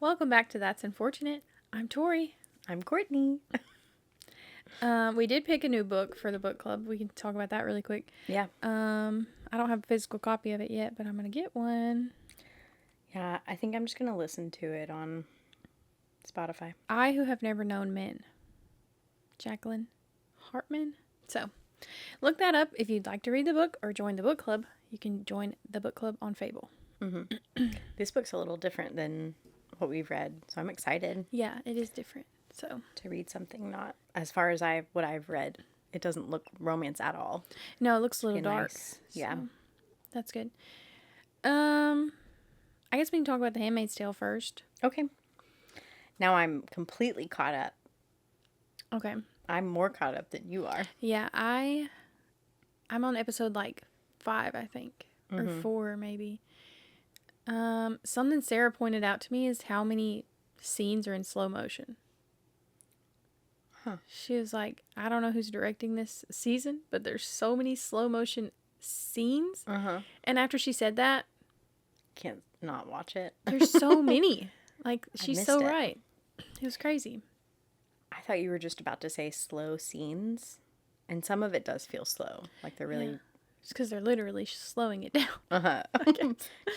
Welcome back to That's Unfortunate. I'm Tori. I'm Courtney. We did pick a new book for the book club. We can talk about that really quick. Yeah. I don't have a physical copy of it yet, but I'm going to get one. Yeah, I think I'm just going to listen to it on Spotify. I Who Have Never Known Men. Jacqueline Hartman. So, look that up if you'd like to read the book or join the book club. You can join the book club on Fable. Mm-hmm. This book's a little different than what we've read, so I'm excited. Yeah, it is different. So to read something not as far as what I've read, it doesn't look romance at all. No, it looks a little dark. Nice. Yeah, so that's good. I guess we can talk about The Handmaid's Tale first. Okay. Now I'm completely caught up. Okay. I'm more caught up than you are. Yeah, I'm on episode 5, I think, or 4 maybe. Something Sarah pointed out to me is how many scenes are in slow motion. Huh. She was like, I don't know who's directing this season, but there's so many slow motion scenes. Uh-huh. And after she said that, can't not watch it. There's so many. She's so right. It was crazy. I thought you were just about to say slow scenes, and some of it does feel slow. Like they're really... Yeah. It's because they're literally slowing it down. Uh-huh.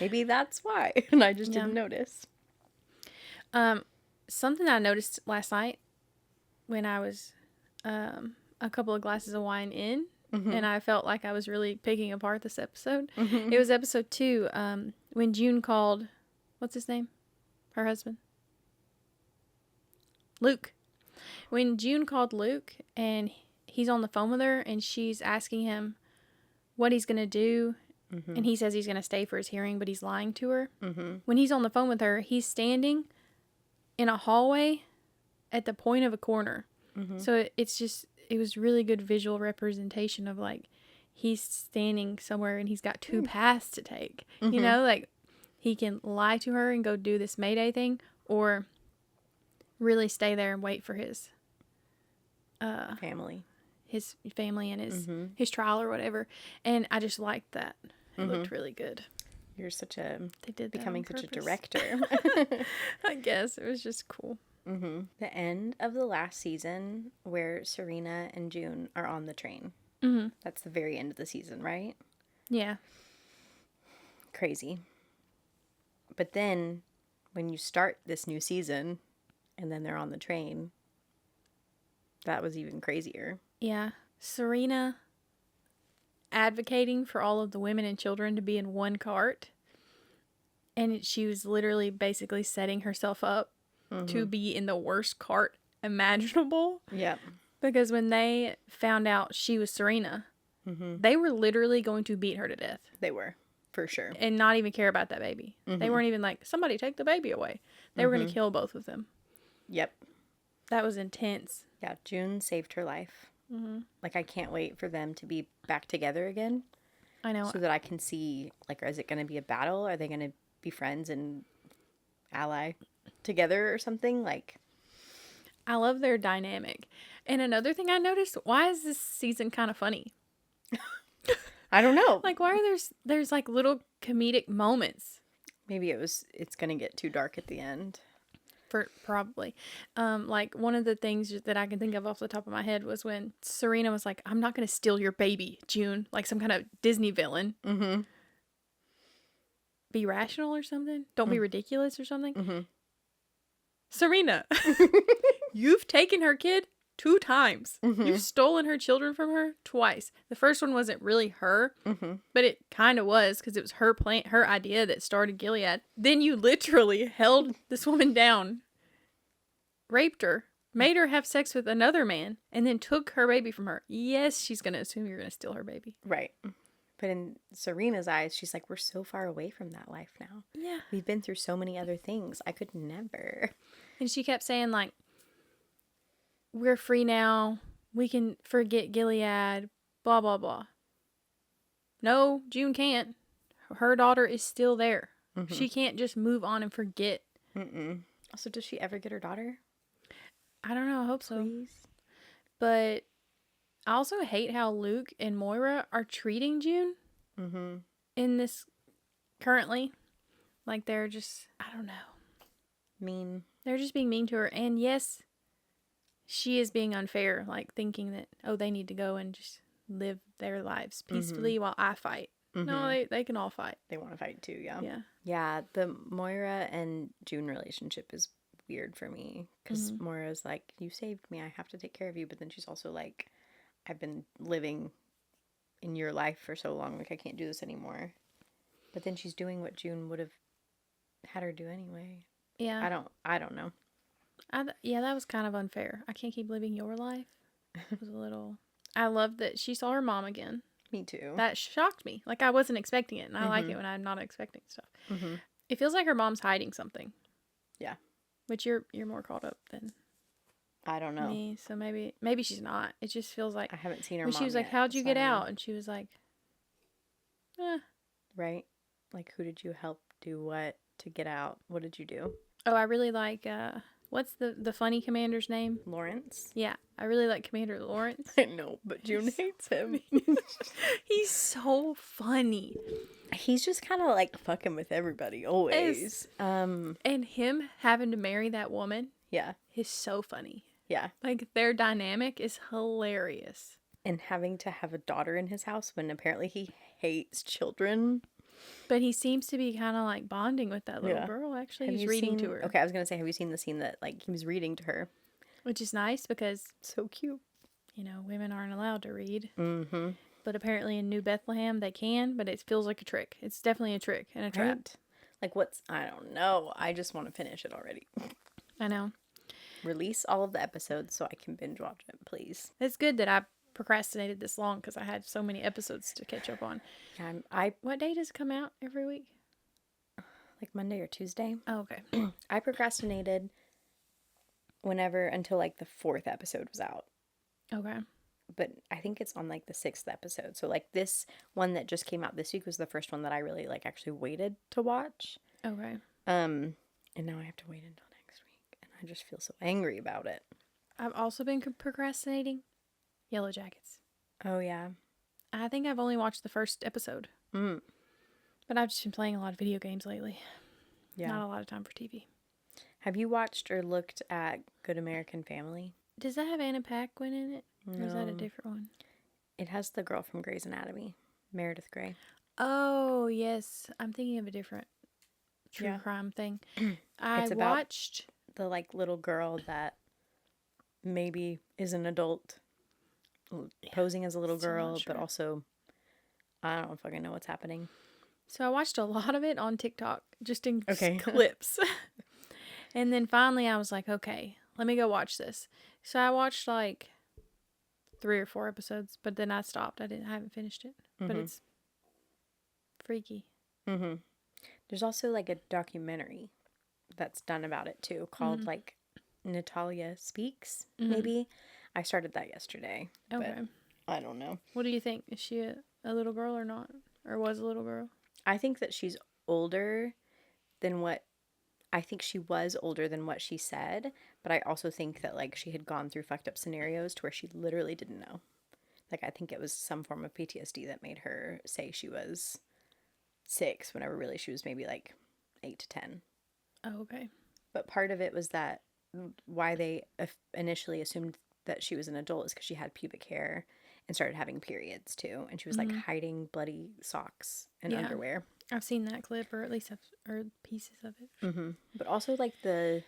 Maybe that's why. And I just didn't notice. Something I noticed last night when I was a couple of glasses of wine in, and I felt like I was really picking apart this episode. It was episode 2, when June called, what's his name? Her husband? Luke. When June called Luke, and he's on the phone with her, and she's asking him what he's going to do, and he says he's going to stay for his hearing, but he's lying to her. When he's on the phone with her, he's standing in a hallway at the point of a corner. So it was really good visual representation of he's standing somewhere and he's got 2 paths to take. You know, he can lie to her and go do this Mayday thing, or really stay there and wait for his family and his trial or whatever. And I just liked that. It looked really good. You're They did becoming such a director. I guess it was just cool. The end of the last season where Serena and June are on the train. That's the very end of the season, right? Yeah. Crazy. But then when you start this new season and then they're on the train, that was even crazier. Yeah. Serena advocating for all of the women and children to be in one cart. And she was literally basically setting herself up to be in the worst cart imaginable. Yeah. Because when they found out she was Serena, they were literally going to beat her to death. They were, for sure. And not even care about that baby. They weren't even like, somebody take the baby away. They were going to kill both of them. Yep. That was intense. Yeah, June saved her life. I can't wait for them to be back together again. I know. So that I can see, is it going to be a battle? Are they going to be friends and ally together or something? I love their dynamic. And another thing I noticed, why is this season kind of funny? I don't know. Why are there's little comedic moments? Maybe it's going to get too dark at the end. Probably. One of the things that I can think of off the top of my head was when Serena was like, I'm not going to steal your baby, June. Like some kind of Disney villain. Be rational or something. Don't be ridiculous or something. Serena, you've taken her kid 2 times. You've stolen her children from her twice. The first one wasn't really her, but it kind of was because it was her plan, her idea that started Gilead. Then you literally held this woman down, raped her, made her have sex with another man, and then took her baby from her. Yes, she's going to assume you're going to steal her baby. Right. But in Serena's eyes, she's like, we're so far away from that life now. Yeah. We've been through so many other things. I could never. And she kept saying, we're free now. We can forget Gilead. Blah, blah, blah. No, June can't. Her daughter is still there. She can't just move on and forget. Also, does she ever get her daughter? I don't know. I hope so. Please. But I also hate how Luke and Moira are treating June in this currently. They're just, I don't know. mean. They're just being mean to her. And yes, she is being unfair, like thinking that, oh, they need to go and just live their lives peacefully while I fight. No, they can all fight. They want to fight too, yeah. Yeah. Yeah, the Moira and June relationship is weird for me because Moira's like, you saved me, I have to take care of you. But then she's also like, I've been living in your life for so long, like I can't do this anymore. But then she's doing what June would have had her do anyway. Yeah. I don't know. Yeah, that was kind of unfair. I can't keep living your life. It was a little... I love that she saw her mom again. Me too. That shocked me. Like, I wasn't expecting it, and I like it when I'm not expecting stuff. It feels like her mom's hiding something. Yeah. Which you're more caught up than I don't know. me, so maybe she's not. It just feels like... I haven't seen her when mom she was like, yet, how'd you so get I don't know. out? And she was like, Right? Like, who did you help do what to get out? What did you do? Oh, I really like, what's the funny commander's name? Lawrence? Yeah, I really like Commander Lawrence. I know, but June hates him. He's so funny. He's just kind of like fucking with everybody always. And him having to marry that woman Yeah. is so funny. Yeah. Like, their dynamic is hilarious. And having to have a daughter in his house when apparently he hates children. But he seems to be kind of like bonding with that little Yeah. girl, actually. Have He's you reading seen- to her. Okay, I was going to say, have you seen the scene that like he was reading to her? Which is nice because, So cute. you know, women aren't allowed to read. Mm-hmm. But apparently in New Bethlehem they can, but it feels like a trick. It's definitely a trick and a trap. Right? Like what's, I don't know. I just want to finish it already. I know. Release all of the episodes so I can binge watch it, please. It's good that I procrastinated this long because I had so many episodes to catch up on. Yeah, I What day does it come out every week? like Monday or Tuesday. Oh, okay. I procrastinated whenever until like the 4th episode was out. Okay. But I think it's on like the 6th episode. So like this one that just came out this week was the first one that I really like actually waited to watch. Okay. And now I have to wait until next week, and I just feel so angry about it. I've also been procrastinating Yellow Jackets. Oh yeah. I think I've only watched the first episode. Mm. But I've just been playing a lot of video games lately. Yeah. Not a lot of time for TV. Have you watched or looked at Good American Family? Does that have Anna Paquin in it? Or is that a No. different one? It has the girl from Grey's Anatomy, Meredith Grey. Oh, yes. I'm thinking of a different true Yeah. crime thing. I It's about- watched... The like little girl that maybe is an adult posing as a little Still not girl, sure. but also I don't fucking know what's happening. So I watched a lot of it on TikTok, just in Okay. clips. And then finally I was like, okay, let me go watch this. So I watched like 3 or 4 episodes, but then I stopped. I haven't finished it. But Mhm. it's freaky. Mm-hmm. There's also like a documentary that's done about it too, called like Natalia Speaks, maybe. I started that yesterday. Okay. But I don't know. What do you think? Is she a little girl or not? Or was a little girl? I think that she's older than what I think she was older than what she said, but I also think that like she had gone through fucked up scenarios to where she literally didn't know. Like I think it was some form of PTSD that made her say she was 6 whenever really she was maybe like 8 to 10. Oh, okay. But part of it was that why they initially assumed that she was an adult is because she had pubic hair and started having periods too, and she was like hiding bloody socks and Yeah. underwear. I've seen that clip, or at least or pieces of it. But also like the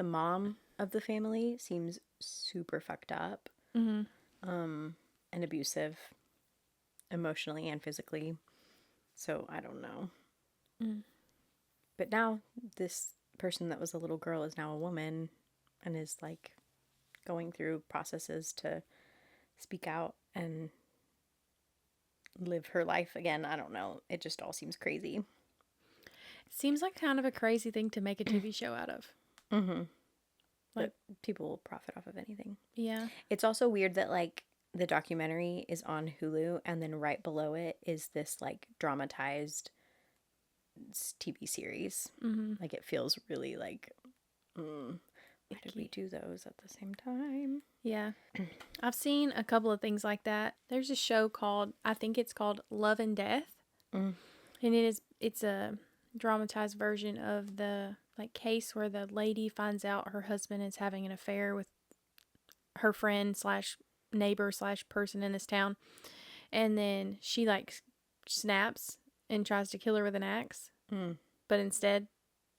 mom of the family seems super fucked up, and abusive, emotionally and physically. So I don't know. But now this person that was a little girl is now a woman, and is like going through processes to speak out and live her life again. I don't know. It just all seems crazy. It seems like kind of a crazy thing to make a TV show out of. But people will profit off of anything. Yeah. It's also weird that like the documentary is on Hulu, and then right below it is this like dramatized TV series. Like it feels really like, why did we do those at the same time? Yeah. I've seen a couple of things like that. There's a show called, I think it's called Love and Death. And it's a dramatized version of the like case where the lady finds out her husband is having an affair with her friend slash neighbor slash person in this town, and then she like snaps and tries to kill her with an axe, but instead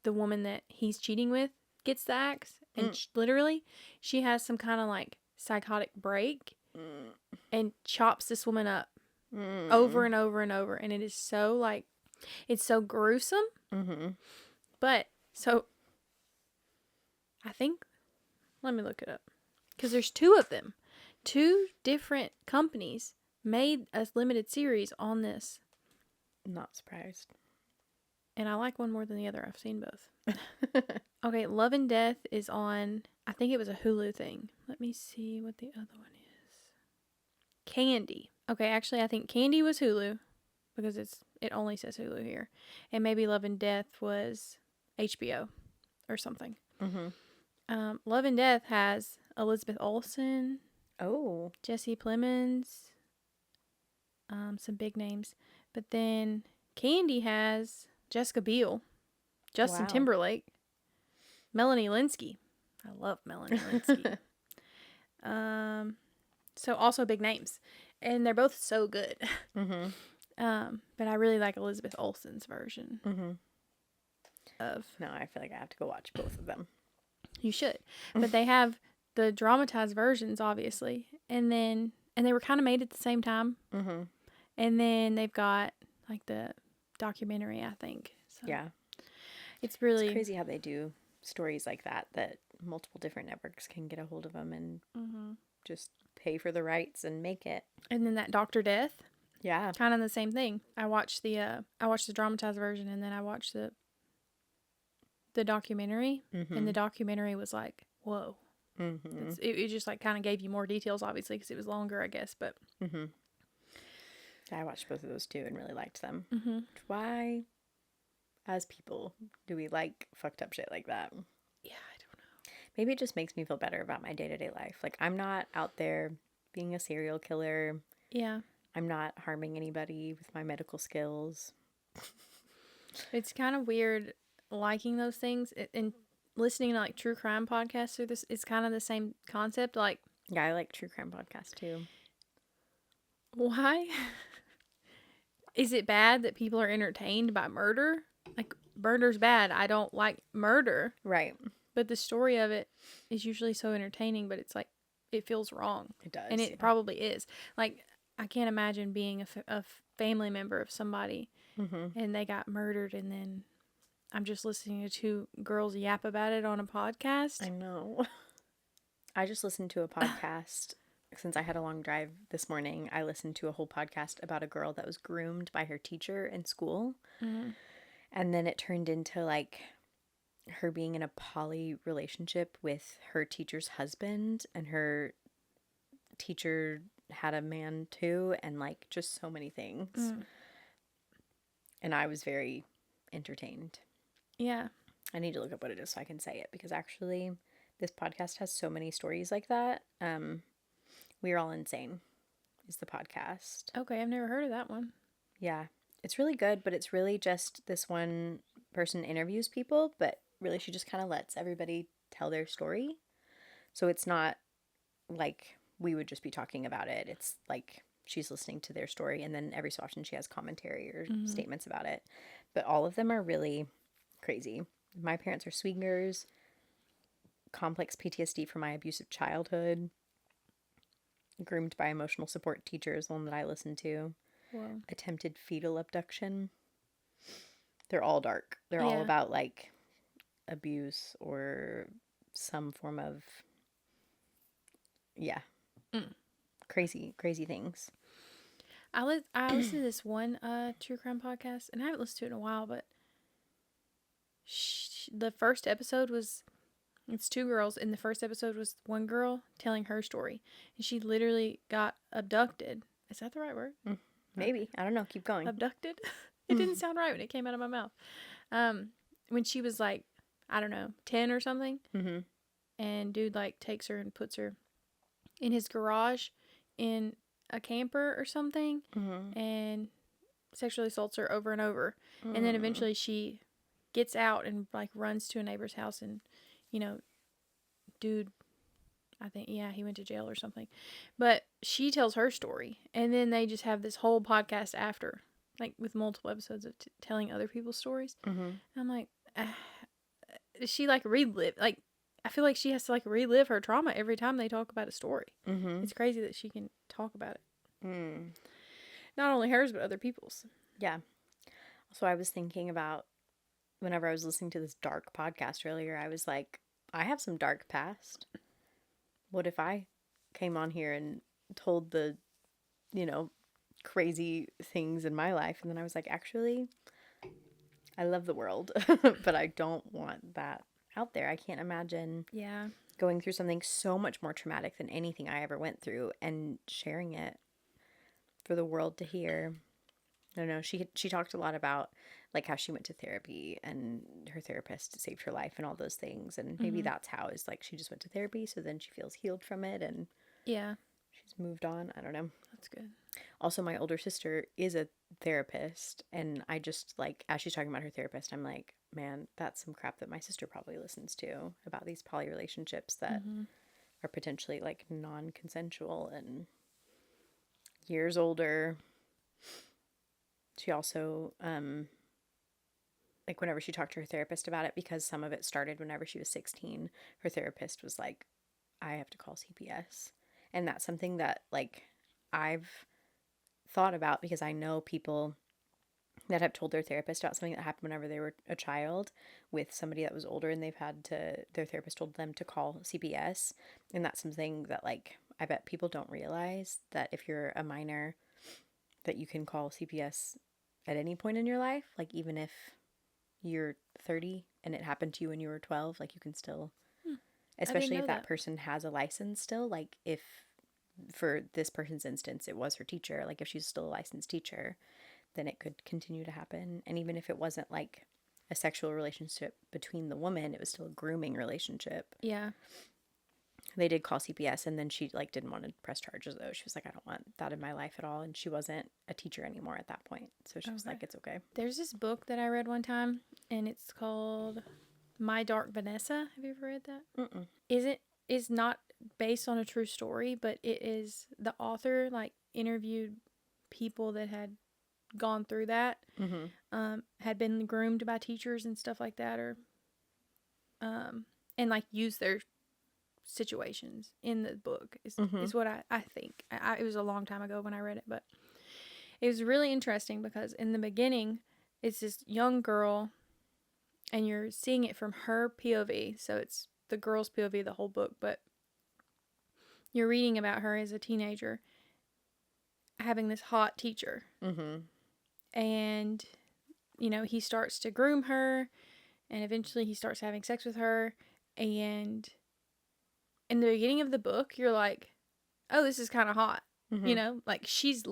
the woman that he's cheating with gets the axe, and literally she has some kind of like psychotic break and chops this woman up over and over and over, and it is so like, it's so gruesome. But so I think, let me look it up, because there's 2 of them. 2 different companies made a limited series on this. Not surprised. And I like one more than the other. I've seen both. Okay, Love and Death is on, I think it was a Hulu thing. Let me see what the other one is. Candy. Okay, actually I think Candy was Hulu, because it only says Hulu here. And maybe Love and Death was HBO or something. Love and Death has Elizabeth Olsen. Oh. Jesse Plemons. Some big names. But then Candy has Jessica Biel, Justin Timberlake, Melanie Linsky. I love Melanie Linsky. So also big names. And they're both so good. But I really like Elizabeth Olsen's version of... No, I feel like I have to go watch both of them. You should. But they have the dramatized versions, obviously. And they were kind of made at the same time. And then they've got like the documentary, I think. So yeah. It's really... It's crazy how they do stories like that multiple different networks can get a hold of them and just pay for the rights and make it. And then that Dr. Death. Yeah. Kind of the same thing. I watched the dramatized version, and then I watched the documentary. And the documentary was like, whoa. It just like kind of gave you more details, obviously, because it was longer, I guess. But I watched both of those too and really liked them. Why, as people, do we like fucked up shit like that? Yeah, I don't know. Maybe it just makes me feel better about my day-to-day life. Like, I'm not out there being a serial killer. Yeah. I'm not harming anybody with my medical skills. It's kind of weird liking those things and listening to like true crime podcasts through this. It's kind of the same concept. Like, yeah, I like true crime podcasts too. Why? Is it bad that people are entertained by murder? Like, murder's bad. I don't like murder. Right. But the story of it is usually so entertaining, but it's like, it feels wrong. It does. And it probably is. Like, I can't imagine being a family member of somebody and they got murdered, and then I'm just listening to 2 girls yap about it on a podcast. I know. I just listened to a podcast. Since I had a long drive this morning, I listened to a whole podcast about a girl that was groomed by her teacher in school. And then it turned into like her being in a poly relationship with her teacher's husband, and her teacher had a man too, and like just so many things. And I was very entertained. Yeah. I need to look up what it is so I can say it, because actually this podcast has so many stories like that. We're All Insane is the podcast. Okay, I've never heard of that one. Yeah. It's really good, but it's really just this one person interviews people, but really she just kind of lets everybody tell their story. So it's not like we would just be talking about it. It's like she's listening to their story, and then every so often she has commentary or statements about it. But all of them are really crazy. My parents are swingers, complex PTSD from my abusive childhood, groomed by emotional support teacher is the one that I listened to. Wow. Attempted fetal abduction. They're all dark. They're all about like abuse or some form of crazy things. I listened to this one true crime podcast, and I haven't listened to it in a while, but the first episode was, it's 2 girls, and the first episode was one girl telling her story, and she literally got abducted. Is that the right word? Maybe. I don't know. Keep going. Abducted? It didn't sound right when it came out of my mouth. When she was like, I don't know, 10 or something, and dude like takes her and puts her in his garage in a camper or something, and sexually assaults her over and over. And then eventually she gets out and like runs to a neighbor's house and, you know, dude, I think, yeah, he went to jail or something. But she tells her story. And then they just have this whole podcast after, like with multiple episodes of telling other people's stories. Mm-hmm. And I'm like, she like relive, like, I feel like she has to like relive her trauma every time they talk about a story. Mm-hmm. It's crazy that she can talk about it. Mm. Not only hers, but other people's. Yeah. So I was thinking about whenever I was listening to this dark podcast earlier, I was like, I have some dark past. What if I came on here and told the, you know, crazy things in my life? And then I was like, actually, I love the world, but I don't want that out there. I can't imagine going through something so much more traumatic than anything I ever went through and sharing it for the world to hear. I don't know. She talked a lot about like how she went to therapy and her therapist saved her life and all those things. And maybe that's how is like she just went to therapy, so then she feels healed from it and she's moved on. I don't know. That's good. Also, my older sister is a therapist, and I just like as she's talking about her therapist, I'm like, man, that's some crap that my sister probably listens to about these poly relationships that are potentially like non-consensual and years older. She also, like whenever she talked to her therapist about it, because some of it started whenever she was 16, her therapist was like, I have to call CPS. And that's something that like I've thought about because I know people that have told their therapist about something that happened whenever they were a child with somebody that was older and their therapist told them to call CPS. And that's something that like, I bet people don't realize that if you're a minor, that you can call CPS at any point in your life. Like even if you're 30 and it happened to you when you were 12, like you can still, especially if that person has a license still, like if for this person's instance, it was her teacher, like if she's still a licensed teacher, then it could continue to happen. And even if it wasn't like a sexual relationship between the woman, it was still a grooming relationship. Yeah. They did call CPS, and then she like didn't want to press charges though. She was like, I don't want that in my life at all. And she wasn't a teacher anymore at that point. So she was like, it's okay. There's this book that I read one time, and it's called My Dark Vanessa. Have you ever read that? Mm-mm. It's not based on a true story, but it is, the author like interviewed people that had gone through that, had been groomed by teachers and stuff like that, or and like used their situations in the book is what I think. It was a long time ago when I read it, but it was really interesting because in the beginning it's this young girl and you're seeing it from her POV, so it's the girl's POV the whole book, but you're reading about her as a teenager having this hot teacher, and you know, he starts to groom her and eventually he starts having sex with her, and in the beginning of the book, you're like, oh, this is kind of hot. You know, like she's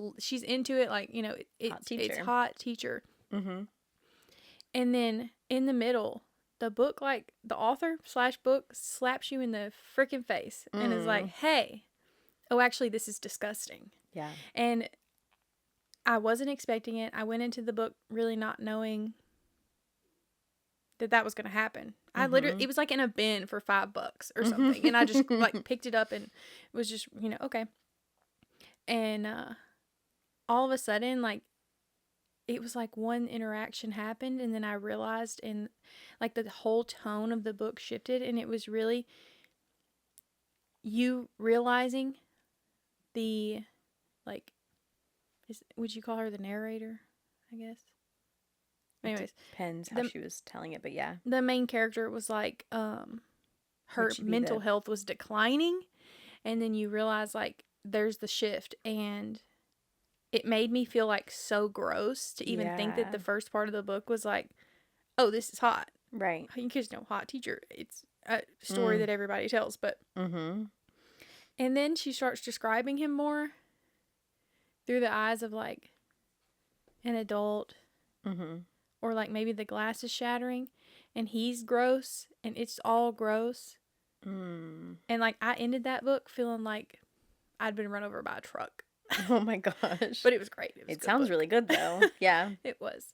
into it. Like, you know, it's hot teacher. And then in the middle, the book, like the author / book slaps you in the freaking face and is like, hey, oh, actually, this is disgusting. Yeah. And I wasn't expecting it. I went into the book really not knowing that was going to happen. I literally, it was like in a bin for $5 or something. And I just like picked it up and was just, you know, okay. And all of a sudden, like, it was like one interaction happened and then I realized, and like the whole tone of the book shifted, and it was really you realizing the, like, would you call her the narrator, I guess? Anyways, depends how she was telling it, but yeah. The main character was like, her mental health was declining, and then you realize like there's the shift, and it made me feel like so gross to even think that the first part of the book was like, oh, this is hot. Right. You guys know, hot teacher. It's a story that everybody tells, but. And then she starts describing him more through the eyes of like an adult. Or like maybe the glass is shattering and he's gross and it's all gross. And like I ended that book feeling like I'd been run over by a truck. Oh my gosh. But it was great. It sounds really good though. Yeah. It was.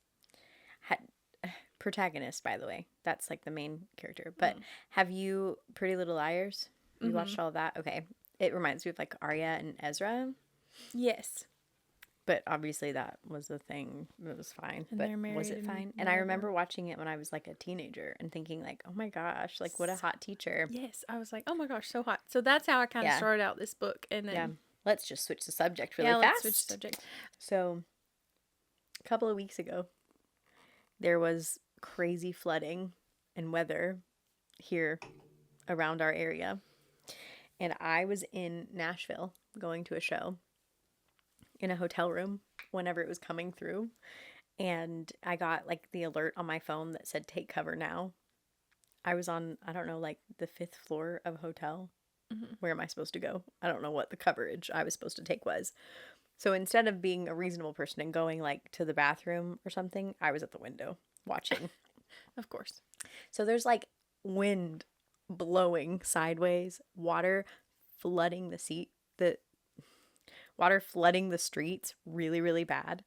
protagonist, by the way. That's like the main character. But have you Pretty Little Liars? You watched all of that? Okay. It reminds me of like Arya and Ezra. Yes. But obviously that was the thing. It was fine. And but they're married was it and fine? And I remember watching it when I was like a teenager and thinking like, oh my gosh, like what a hot teacher. Yes. I was like, oh my gosh, so hot. So that's how I kind of started out this book. And then... Yeah. Let's just switch the subject really fast. Let's switch the subject. So a couple of weeks ago, there was crazy flooding and weather here around our area. And I was in Nashville going to a show in a hotel room whenever it was coming through. And I got like the alert on my phone that said, take cover now. I was on, I don't know, like the 5th floor of a hotel. Where am I supposed to go? I don't know what the coverage I was supposed to take was. So instead of being a reasonable person and going like to the bathroom or something, I was at the window watching. Of course. So there's like wind blowing sideways, water flooding the water flooding the streets really, really bad.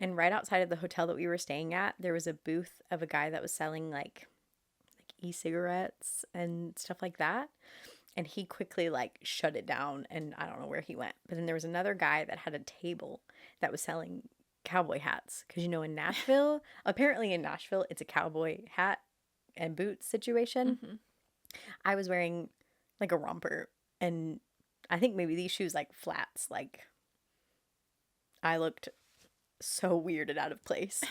And right outside of the hotel that we were staying at, there was a booth of a guy that was selling like e-cigarettes and stuff like that. And he quickly like shut it down, and I don't know where he went. But then there was another guy that had a table that was selling cowboy hats. Because, you know, in Nashville, apparently in Nashville, it's a cowboy hat and boots situation. I was wearing like a romper, and I think maybe these shoes like flats. Like I looked so weird and out of place.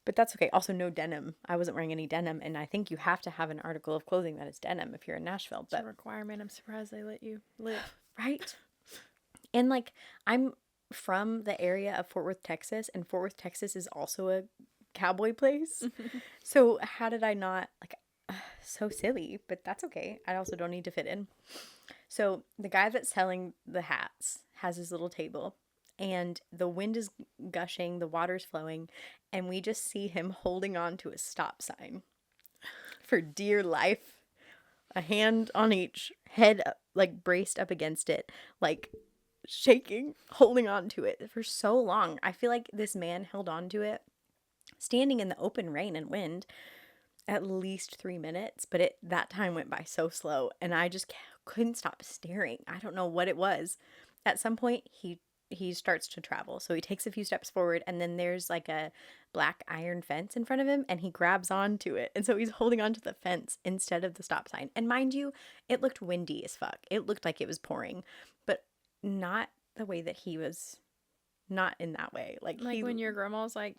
But that's okay. Also, no denim. I wasn't wearing any denim, and I think you have to have an article of clothing that is denim if you're in Nashville. But it's a requirement. I'm surprised they let you live. Right? And like, I'm from the area of Fort Worth, Texas, and Fort Worth, Texas is also a cowboy place. So how did I not, like, so silly, but that's okay. I also don't need to fit in. So the guy that's selling the hats has his little table, and the wind is gushing, the water's flowing, and we just see him holding on to a stop sign for dear life. A hand on each, head up, like braced up against it, like shaking, holding on to it for so long. I feel like this man held on to it standing in the open rain and wind at least 3 minutes, but that time went by so slow, and I just couldn't stop staring. I don't know what it was. At some point, he starts to travel. So he takes a few steps forward, and then there's like a black iron fence in front of him, and he grabs onto it. And so he's holding onto the fence instead of the stop sign. And mind you, it looked windy as fuck. It looked like it was pouring, but not the way that he was, not in that way. Like when your grandma's like,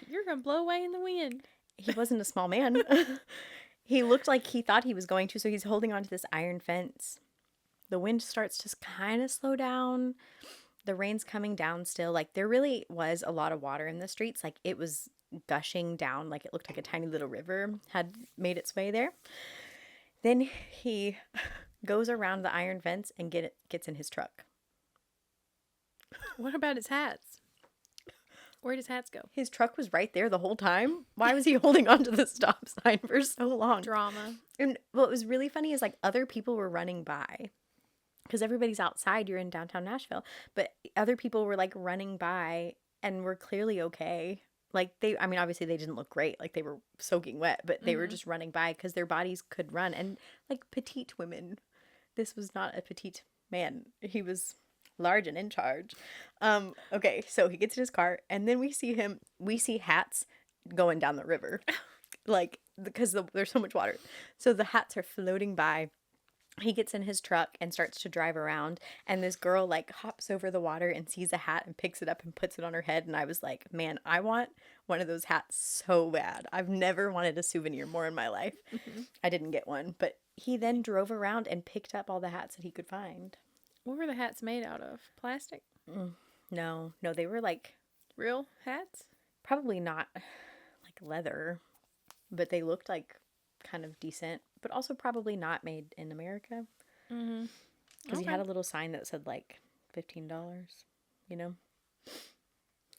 you're going to blow away in the wind. He wasn't a small man. He looked like he thought he was going to, so he's holding onto this iron fence. The wind starts to kind of slow down. The rain's coming down still. Like, there really was a lot of water in the streets. Like, it was gushing down. Like, it looked like a tiny little river had made its way there. Then he goes around the iron fence and gets in his truck. What about his hats? Where'd his hats go? His truck was right there the whole time. Why was he holding onto the stop sign for so long? Drama. And what was really funny is, like, other people were running by. Because everybody's outside, you're in downtown Nashville. But other people were, like, running by and were clearly okay. Like, obviously they didn't look great. Like, they were soaking wet. But they were just running by because their bodies could run. And, like, petite women. This was not a petite man. He was large and in charge. Okay, so he gets in his car. And then we see hats going down the river. Like, because there's so much water. So the hats are floating by. He gets in his truck and starts to drive around, and this girl like hops over the water and sees a hat and picks it up and puts it on her head. And I was like, man, I want one of those hats so bad. I've never wanted a souvenir more in my life. I didn't get one, but he then drove around and picked up all the hats that he could find. What were the hats made out of? Plastic? No, they were like real hats? Probably not like leather, but they looked like kind of decent, but also probably not made in America. Because he had a little sign that said like $15, you know?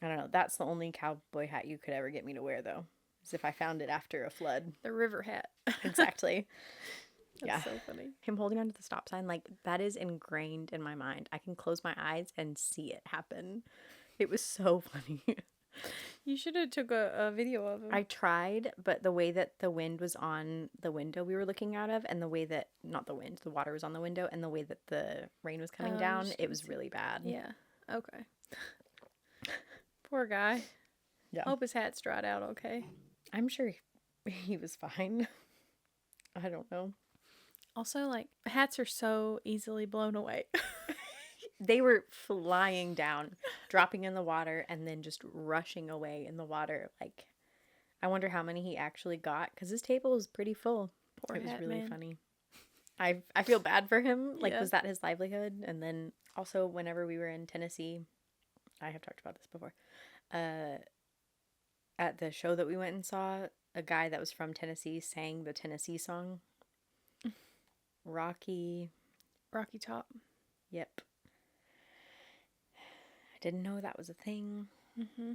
I don't know. That's the only cowboy hat you could ever get me to wear, though, is if I found it after a flood. The river hat. Exactly. That's so funny. Him holding onto the stop sign, like, that is ingrained in my mind. I can close my eyes and see it happen. It was so funny. You should have took a video of him. I tried, but the way that the wind was on the window we were looking out of, and the way that, not the wind, the water was on the window, and the way that the rain was coming down, it was really bad. Yeah. Okay. Poor guy. Yeah. Hope his hat's dried out okay. I'm sure he was fine. I don't know. Also, like, hats are so easily blown away. They were flying down, dropping in the water, and then just rushing away in the water. Like, I wonder how many he actually got, because his table was pretty full. Poor It was hat really man. funny. I feel bad for him. Like, Yeah. was that his livelihood? And then also, whenever we were in Tennessee, I have talked about this before, at the show that we went and saw, a guy that was from Tennessee sang the Tennessee song. Rocky Top. Yep. I didn't know that was a thing. Mm-hmm.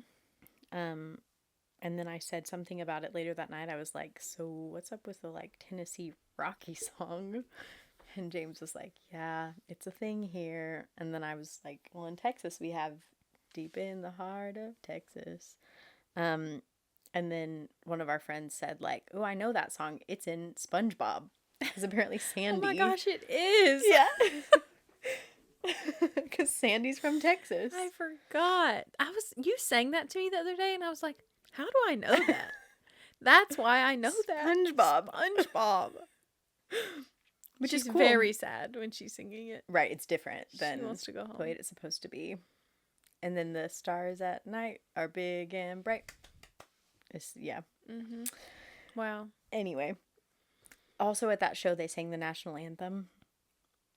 And then I said something about it later that night. I was like, so what's up with the, like, Tennessee Rocky song? And James was like, yeah, it's a thing here. And then I was like, well, in Texas, we have Deep in the Heart of Texas. And then one of our friends said, like, oh, I know that song. It's in SpongeBob. Because apparently Sandy. Oh my gosh, it is. Yeah. Because Sandy's from Texas. I forgot. You sang that to me the other day, and I was like, how do I know that? That's why I know that. SpongeBob. Which is cool. Very sad when she's singing it. Right, it's different than she wants to go home. the way it's supposed to be. And then the stars at night are big and bright. Yeah. Mm-hmm. Wow. Anyway. Also at that show, they sang the national anthem.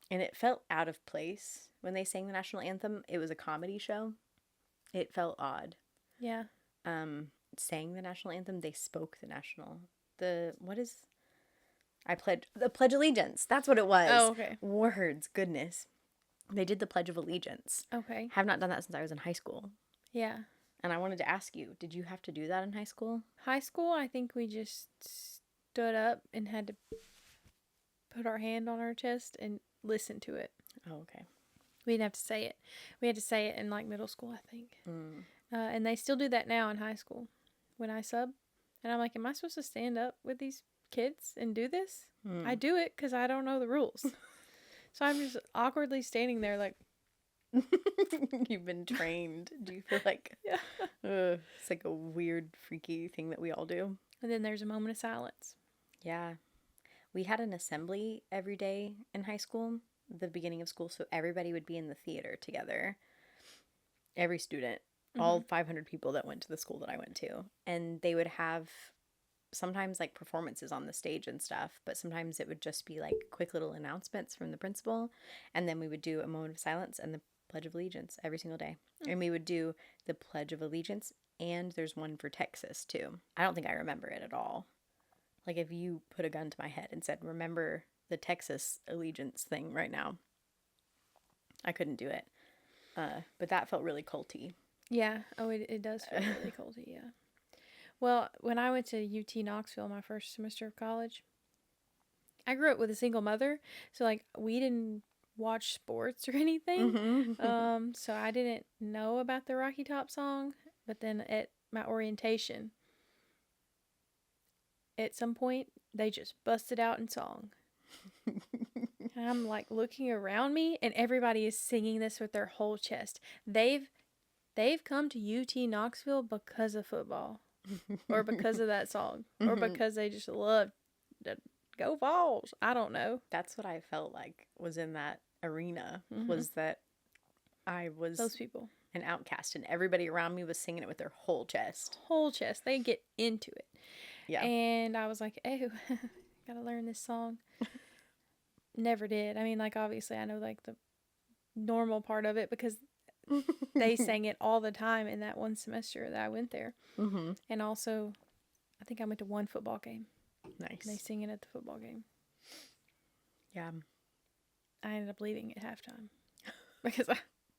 And it felt out of place when they sang the national anthem. It was a comedy show. It felt odd. Yeah. Sang the national anthem. They spoke the Pledge Allegiance. That's what it was. Oh, okay. Words, goodness. They did the Pledge of Allegiance. Okay. Have not done that since I was in high school. Yeah. And I wanted to ask you, did you have to do that in high school? High school, I think we just stood up and had to put our hand on our chest and listen to it. Oh, okay. We didn't have to say it. We had to say it in, like, middle school, I think. And they still do that now in high school when I sub. And I'm like, am I supposed to stand up with these kids and do this? I do it because I don't know the rules. So I'm just awkwardly standing there like. You've been trained. Do you feel like Yeah. It's like a weird, freaky thing that we all do? And then there's a moment of silence. Yeah. We had an assembly every day in high school, the beginning of school, so everybody would be in the theater together. Every student, all 500 people that went to the school that I went to. And they would have sometimes, like, performances on the stage and stuff, but sometimes it would just be, like, quick little announcements from the principal. And then we would do a moment of silence and the Pledge of Allegiance every single day. And we would do the Pledge of Allegiance, and there's one for Texas, too. I don't think I remember it at all. Like, if you put a gun to my head and said, remember the Texas allegiance thing right now, I couldn't do it. But that felt really culty. Yeah. Oh, it does feel really culty, yeah. Well, when I went to UT Knoxville my first semester of college, I grew up with a single mother. So, like, we didn't watch sports or anything. So I didn't know about the Rocky Top song. But then at my orientation, at some point, they just busted out in song. And I'm like looking around me, and everybody is singing this with their whole chest. They've come to UT Knoxville because of football, or because of that song, or because they just love to go Vols. I don't know. That's what I felt like was in that arena, was that I was Those people. An outcast, and everybody around me was singing it with their whole chest. Whole chest. They get into it. Yeah. And I was like, oh, gotta learn this song. Never did. I mean, like, obviously I know, like, the normal part of it because they sang it all the time in that one semester that I went there. And also, I think I went to one football game. Nice. And they sing it at the football game. Yeah. I ended up leaving at halftime because I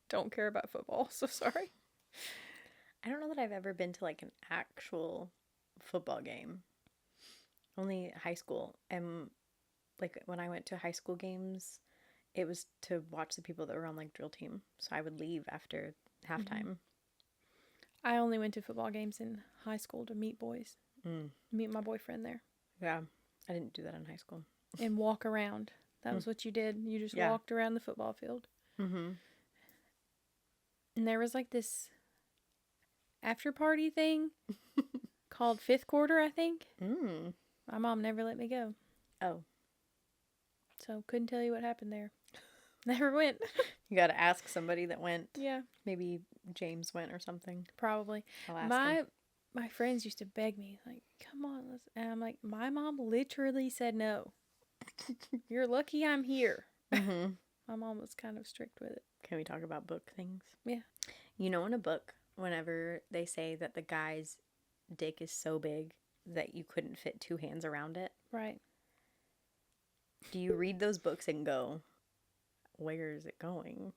don't care about football. So sorry. I don't know that I've ever been to, like, an actual football game. Only high school. And, like, when I went to high school games, it was to watch the people that were on, like, drill team. So I would leave after halftime. I only went to football games in high school to meet boys. Meet my boyfriend there. Yeah. I didn't do that in high school. And walk around. That was what you did. You just walked around the football field. Mm-hmm. And there was like this after party thing called Fifth Quarter, I think. My mom never let me go. Oh. So couldn't tell you what happened there. Never went. You got to ask somebody that went. Yeah. Maybe James went or something. Probably. I'll ask him. My friends used to beg me, like, come on. And I'm like, my mom literally said no. You're lucky I'm here. Mm-hmm. My mom was kind of strict with it. Can we talk about book things? Yeah. You know, in a book, whenever they say that the guy's dick is so big that you couldn't fit 2 hands around it. Right. Do you read those books and go, where is it going?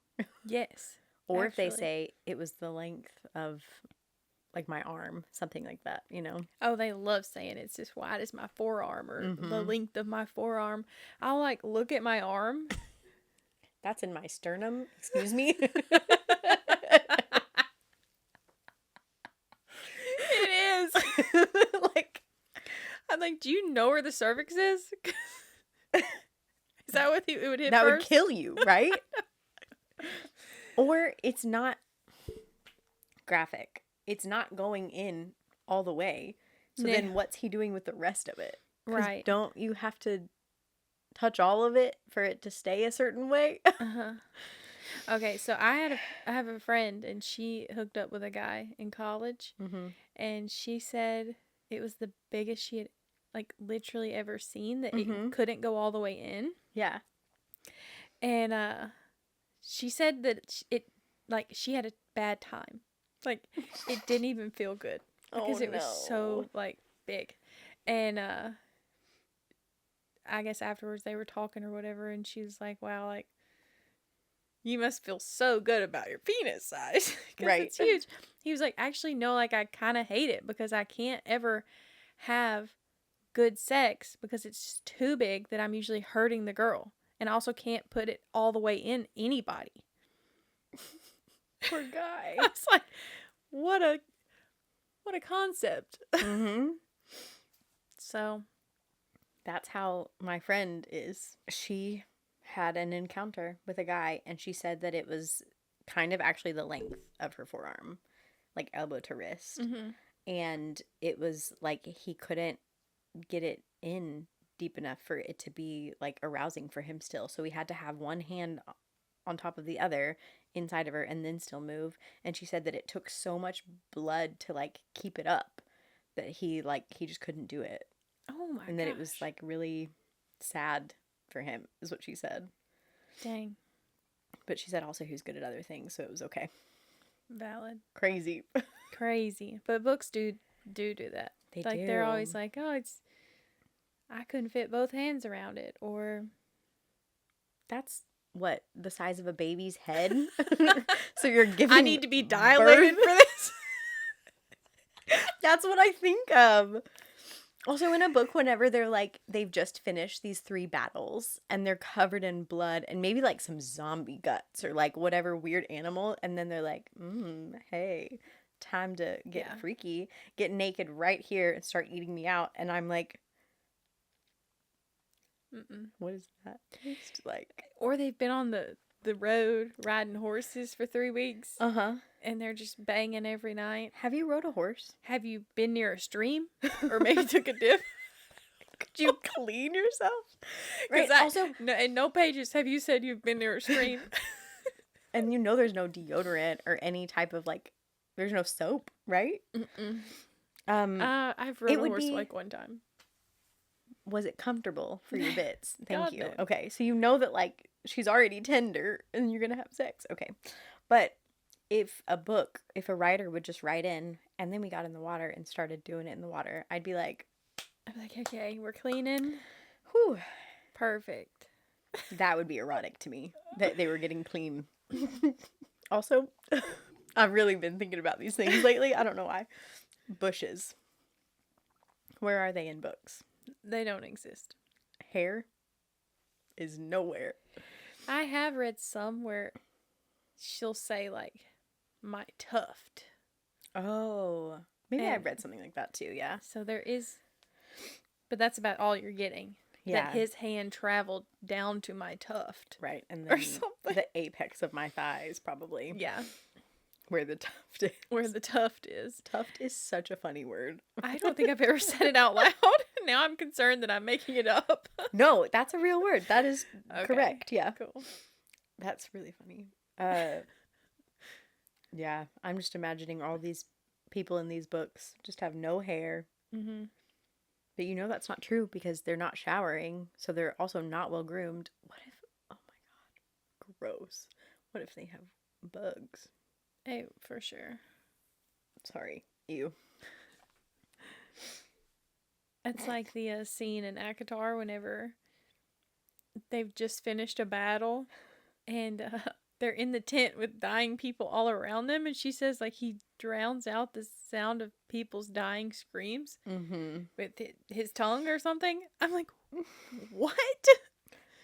Yes. Or actually. if they say it was the length of, like, my arm, something like that, you know? Oh, they love saying it's as wide as my forearm or the length of my forearm. I'll, like, look at my arm. That's in my sternum. Excuse me. It is. Like, I'm like, do you know where the cervix is? Is that what it would hit that first? would kill you, right? Or it's not graphic. It's not going in all the way. So then what's he doing with the rest of it? Right. Don't you have to touch all of it for it to stay a certain way? Okay, so I have a friend, and she hooked up with a guy in college, and she said it was the biggest she had, like, literally ever seen, that it couldn't go all the way in. Yeah. And she said that she had a bad time. Like, it didn't even feel good because it was so, like, big. And I guess afterwards they were talking or whatever, and she was like, wow, like, you must feel so good about your penis size. Right. It's huge. He was like, actually, no, like, I kind of hate it because I can't ever have good sex because it's too big that I'm usually hurting the girl. And I also can't put it all the way in anybody. Poor guy. I was like, what a concept. So. That's how my friend is. She had an encounter with a guy, and she said that it was kind of actually the length of her forearm, like elbow to wrist. And it was like he couldn't get it in deep enough for it to be, like, arousing for him still. So he had to have one hand on top of the other inside of her and then still move. And she said that it took so much blood to, like, keep it up that he just couldn't do it. Oh my gosh. And that it was, like, really sad for him, is what she said. Dang. But she said also he was good at other things, so it was okay. Valid. Crazy. But books do that. They like, do. They're always like, oh, I couldn't fit both hands around it, or that's what, the size of a baby's head? So you're giving I need to be dilated for this. That's what I think of. Also, in a book, whenever they're like, they've just finished these 3 battles and they're covered in blood and maybe like some zombie guts or like whatever weird animal, and then they're like, hey, time to get freaky, get naked right here and start eating me out. And I'm like, what is that taste like? Or they've been on the road riding horses for 3 weeks. And they're just banging every night. Have you rode a horse? Have you been near a stream? Or maybe took a dip? Could you clean yourself? Right. Also, in no pages have you said you've been near a stream. And you know there's no deodorant or any type of, like, there's no soap, right? I've rode a horse like one time. Was it comfortable for your bits? Thank God, you. no. Okay, so you know that, like, she's already tender and you're gonna have sex. Okay. But if a writer would just write in and then we got in the water and started doing it in the water, I'd be like, okay, we're cleaning. Whew. Perfect. That would be erotic to me, that they were getting clean. Also, I've really been thinking about these things lately. I don't know why. Bushes. Where are they in books? They don't exist. Hair is nowhere. I have read some where she'll say, like, my tuft. Oh, maybe And I've read something like that too. Yeah. so there is, but that's about all you're getting. Yeah. That his hand traveled down to my tuft. Right. And Or then something. the apex of my thighs, probably. Yeah. Where the tuft is. Where the tuft is. Tuft is such a funny word. I don't think I've ever said it out loud. Now I'm concerned that I'm making it up. No, that's a real word. That is Okay. correct. Yeah. Cool. That's really funny. Yeah. I'm just imagining all these people in these books just have no hair. Mm-hmm. But you know that's not true because they're not showering. So they're also not well groomed. What if, oh my God, gross. What if they have bugs? Oh, for sure. Sorry. Ew. It's like the scene in ACOTAR whenever they've just finished a battle and they're in the tent with dying people all around them. And she says, like, he drowns out the sound of people's dying screams with his tongue or something. I'm like, what?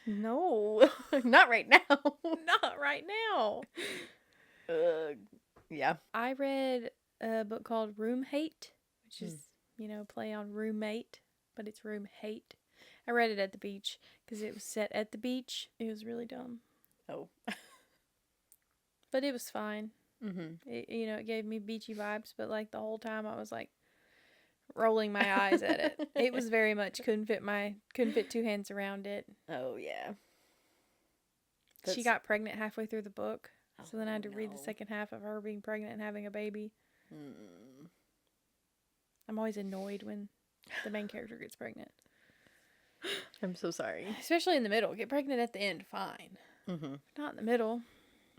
No. Not right now. Not right now. Yeah. I read a book called Room Hate, which is, play on roommate, but it's room hate. I read it at the beach because it was set at the beach. It was really dumb. Oh. But it was fine. Mm-hmm. It gave me beachy vibes, but like the whole time I was like rolling my eyes at it. It was very much couldn't fit two hands around it. Oh, yeah. She got pregnant halfway through the book. Oh, So then I had to read the second half of her being pregnant and having a baby. I'm always annoyed when the main character gets pregnant. I'm so sorry. Especially in the middle. Get pregnant at the end, fine. Mm-hmm. Not in the middle.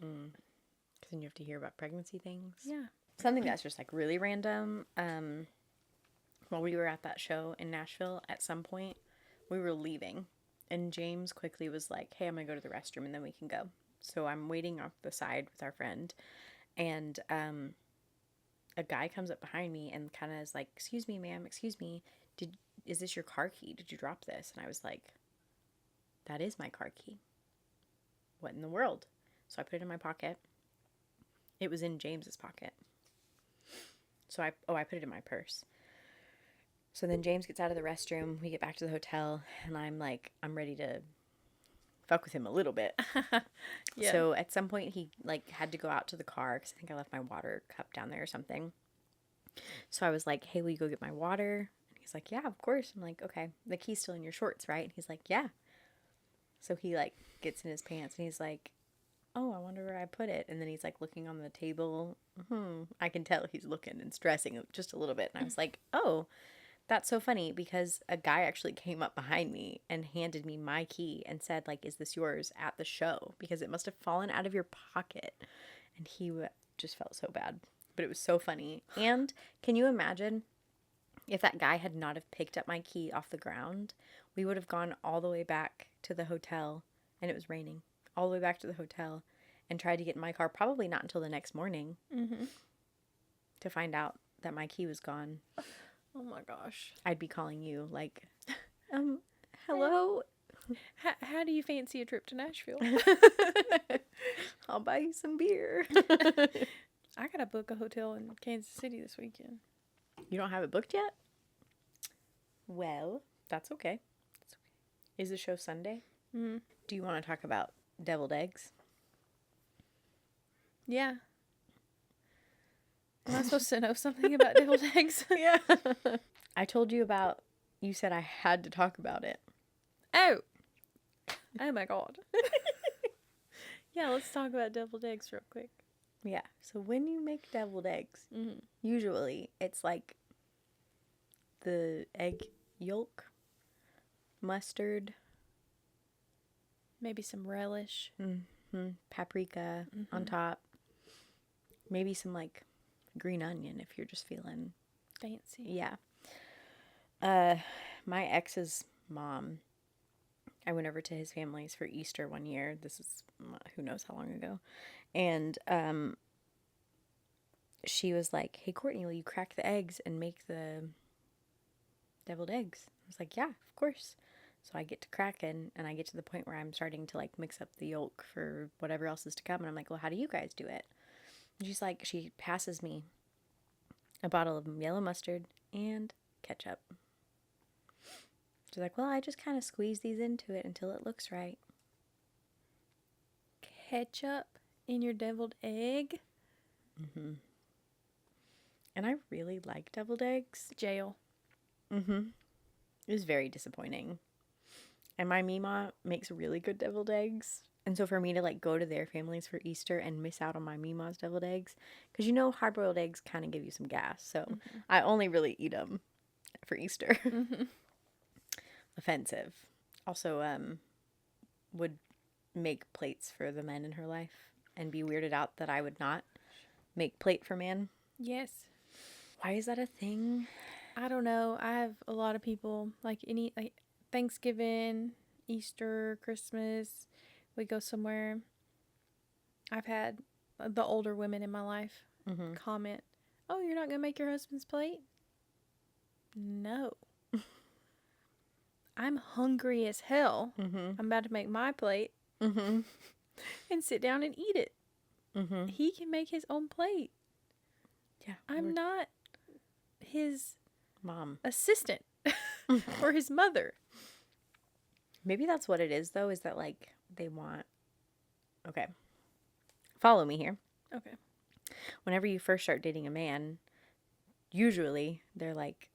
Because then you have to hear about pregnancy things. Yeah. Something that's just like really random. While we were at that show in Nashville, at some point, we were leaving. And James quickly was like, hey, I'm going to go to the restroom and then we can go. So I'm waiting off the side with our friend. And a guy comes up behind me and kind of is like, excuse me, ma'am, excuse me. Is this your car key? Did you drop this? And I was like, that is my car key. What in the world? So I put it in my pocket. It was in James's pocket. So I put it in my purse. So then James gets out of the restroom. We get back to the hotel and I'm ready to fuck with him a little bit. Yeah. So at some point he had to go out to the car because I think I left my water cup down there or something. So I was like, hey, will you go get my water? And he's like, yeah, of course. I'm like, okay, the key's still in your shorts, right? And he's like, yeah. So he gets in his pants and he's like, oh, I wonder where I put it. And then he's looking on the table. I can tell he's looking and stressing just a little bit. And I was like, oh, that's so funny because a guy actually came up behind me and handed me my key and said, is this yours at the show? Because it must have fallen out of your pocket. And he just felt so bad. But it was so funny. And can you imagine if that guy had not have picked up my key off the ground? We would have gone all the way back to the hotel, and it was raining, all the way back to the hotel and tried to get in my car, probably not until the next morning, to find out that my key was gone. Oh my gosh. I'd be calling you hello? How do you fancy a trip to Nashville? I'll buy you some beer. I gotta book a hotel in Kansas City this weekend. You don't have it booked yet? Well, that's okay. Is the show Sunday? Mm-hmm. Do you want to talk about deviled eggs? Yeah. Am I supposed to know something about deviled eggs? Yeah. I told you about, you said I had to talk about it. Oh my God. Yeah, let's talk about deviled eggs real quick. Yeah. So when you make deviled eggs, usually it's the egg yolk, mustard, maybe some relish, paprika on top, maybe some green onion if you're just feeling fancy. Yeah. My ex's mom, I went over to his family's for Easter one year. This is who knows how long ago. And she was like, hey, Courtney, will you crack the eggs and make the deviled eggs? I was like, yeah, of course. So I get to cracking and I get to the point where I'm starting to mix up the yolk for whatever else is to come. And I'm like, well, how do you guys do it? And she's like, she passes me a bottle of yellow mustard, and ketchup. She's like, well, I just kind of squeeze these into it until it looks right. Ketchup in your deviled egg? Mm-hmm. And I really like deviled eggs. Jail. Mm-hmm. It was very disappointing. And my Mima makes really good deviled eggs. And so for me to like go to their families for Easter and miss out on my Mima's deviled eggs, because you know hard-boiled eggs kind of give you some gas. So I only really eat them for Easter. Mm-hmm. Offensive. Also, would make plates for the men in her life and be weirded out that I would not make plate for man. Yes. Why is that a thing? I don't know. I have a lot of people, like Thanksgiving, Easter, Christmas, we go somewhere. I've had the older women in my life comment, oh, you're not going to make your husband's plate? No. I'm hungry as hell. I'm about to make my plate and sit down and eat it. He can make his own plate. Yeah. I'm not his mom assistant or his mother. Maybe that's what it is, though, is that, like, they want... Okay. Follow me here. Okay. Whenever you first start dating a man, usually they're like,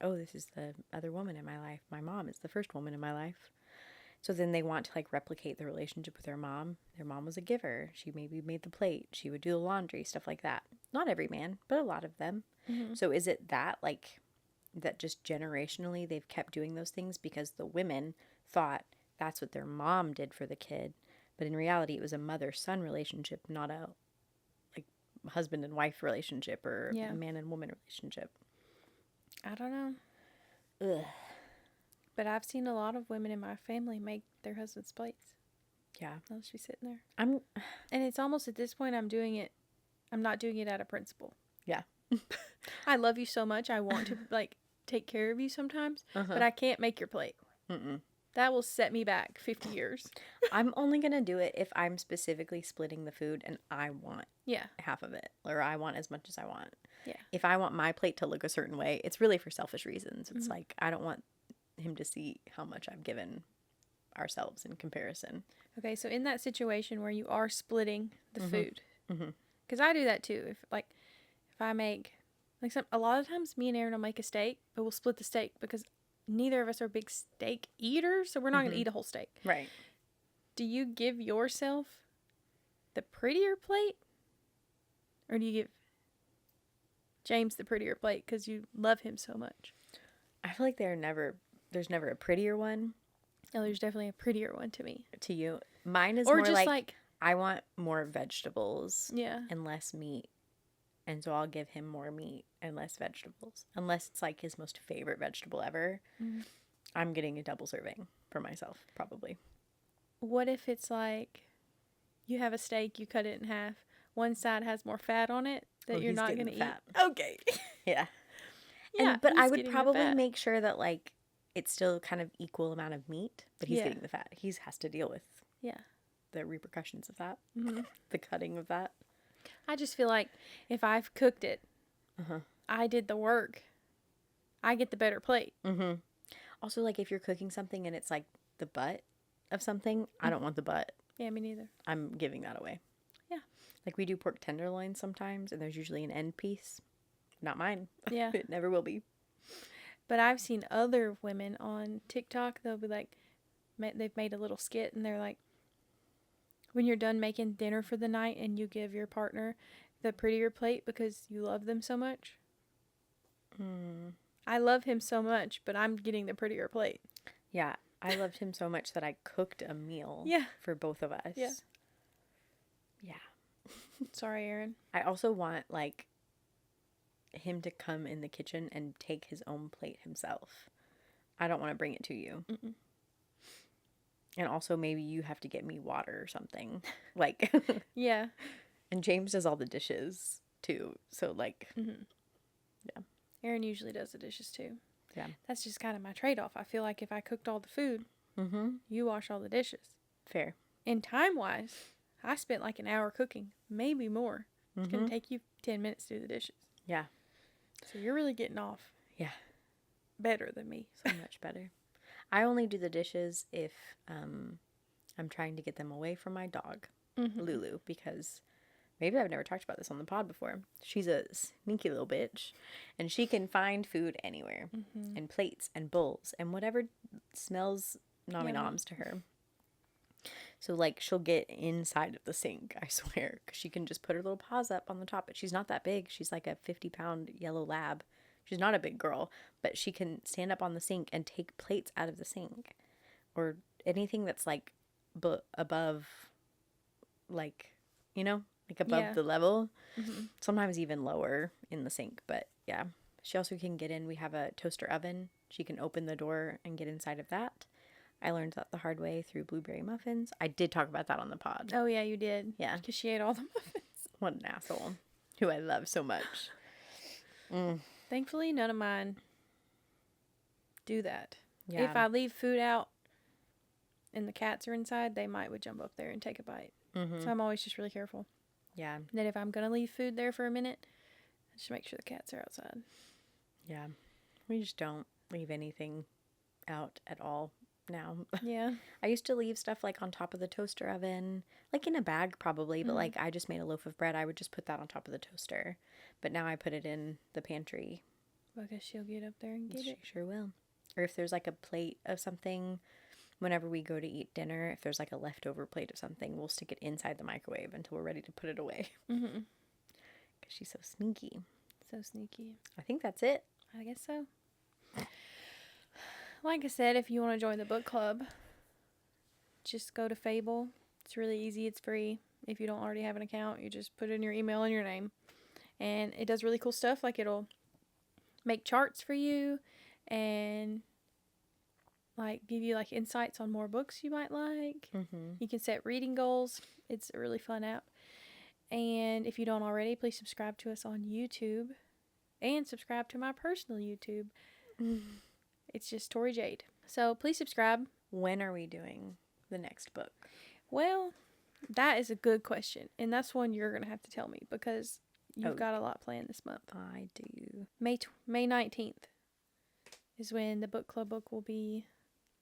oh, this is the other woman in my life. My mom is the first woman in my life. So then they want to, like, replicate the relationship with their mom. Their mom was a giver. She maybe made the plate. She would do the laundry, stuff like that. Not every man, but a lot of them. So is it that, like, that just generationally they've kept doing those things because the women thought that's what their mom did for the kid, but in reality it was a mother-son relationship, not a like husband and wife relationship or a man and woman relationship. I don't know. Ugh. But I've seen a lot of women in my family make their husband's plates. Yeah. I'll just be sitting there. And it's almost at this point I'm not doing it out of principle. Yeah. I love you so much. I want to like take care of you sometimes, but I can't make your plate. That will set me back 50 years. I'm only going to do it if I'm specifically splitting the food and I want half of it, or I want as much as I want. Yeah. If I want my plate to look a certain way, it's really for selfish reasons. It's like, I don't want him to see how much I've given ourselves in comparison. Okay, so in that situation where you are splitting the food, because I do that too. If I make, like a lot of times me and Aaron will make a steak, but we'll split the steak because neither of us are big steak eaters, so we're not going to eat a whole steak. Right. Do you give yourself the prettier plate? Or do you give James the prettier plate because you love him so much? I feel like there's never a prettier one. No, there's definitely a prettier one to me. To you. Mine is or more just like I want more vegetables yeah. and less meat. And so I'll give him more meat and less vegetables. Unless it's like his most favorite vegetable ever. I'm getting a double serving for myself, probably. What if it's like you have a steak, you cut it in half. One side has more fat on it that you're not going to eat. Okay. Yeah. Yeah. But I would probably make sure that like it's still kind of equal amount of meat, but he's getting the fat. He has to deal with the repercussions of that, the cutting of that. I just feel like if I've cooked it, I did the work, I get the better plate. Also, like if you're cooking something and it's like the butt of something, I don't want the butt. Yeah, me neither. I'm giving that away. Yeah. Like we do pork tenderloins sometimes, and there's usually an end piece. Not mine. Yeah. It never will be. But I've seen other women on TikTok, they'll be like, they've made a little skit, and they're like, when you're done making dinner for the night and you give your partner the prettier plate because you love them so much. I love him so much, but I'm getting the prettier plate. Yeah. I loved him so much that I cooked a meal for both of us. Yeah. Yeah. Sorry, Aaron. I also want, like, him to come in the kitchen and take his own plate himself. I don't want to bring it to you. And also maybe you have to get me water or something. Like. Yeah. And James does all the dishes, too. So, like. Yeah. Aaron usually does the dishes, too. Yeah. That's just kind of my trade-off. I feel like if I cooked all the food, you wash all the dishes. Fair. And time-wise, I spent like an hour cooking, maybe more. It's going to take you 10 minutes to do the dishes. Yeah. So you're really getting off. Yeah. Better than me. So much better. I only do the dishes if I'm trying to get them away from my dog, Lulu, because maybe I've never talked about this on the pod before. She's a sneaky little bitch, and she can find food anywhere, and plates and bowls and whatever smells noms to her. So, like, she'll get inside of the sink, I swear, because she can just put her little paws up on the top. But she's not that big. She's like a 50-pound yellow lab. She's not a big girl, but she can stand up on the sink and take plates out of the sink. Or anything that's, like, above, like, you know, like above the level. Sometimes even lower in the sink. But, yeah. She also can get in. We have a toaster oven. She can open the door and get inside of that. I learned that the hard way through blueberry muffins. I did talk about that on the pod. Oh, yeah, you did. Yeah. Because she ate all the muffins. What an asshole. Who I love so much. Thankfully, none of mine do that. Yeah. If I leave food out and the cats are inside, they would jump up there and take a bite. So I'm always just really careful. Yeah. That if I'm going to leave food there for a minute, I just make sure the cats are outside. Yeah. We just don't leave anything out at all now. Yeah. I used to leave stuff like on top of the toaster oven, like in a bag probably, but like I just made a loaf of bread. I would just put that on top of the toaster. But now I put it in the pantry. Because she'll get up there and get it. She sure will. Or if there's like a plate of something, whenever we go to eat dinner, if there's like a leftover plate of something, we'll stick it inside the microwave until we're ready to put it away. Because she's so sneaky. So sneaky. I think that's it. I guess so. Like I said, if you want to join the book club, just go to Fable. It's really easy. It's free. If you don't already have an account, you just put in your email and your name. And it does really cool stuff. Like, it'll make charts for you and, like, give you, like, insights on more books you might like. You can set reading goals. It's a really fun app. And if you don't already, please subscribe to us on YouTube. And subscribe to my personal YouTube. It's just Tori Jade. So please subscribe. When are we doing the next book? Well, that is a good question. And that's one you're going to have to tell me because you've got a lot planned this month. I do. May 19th is when the book club book will be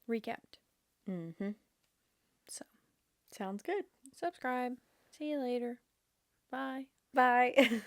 recapped. So. Sounds good. Subscribe. See you later. Bye. Bye.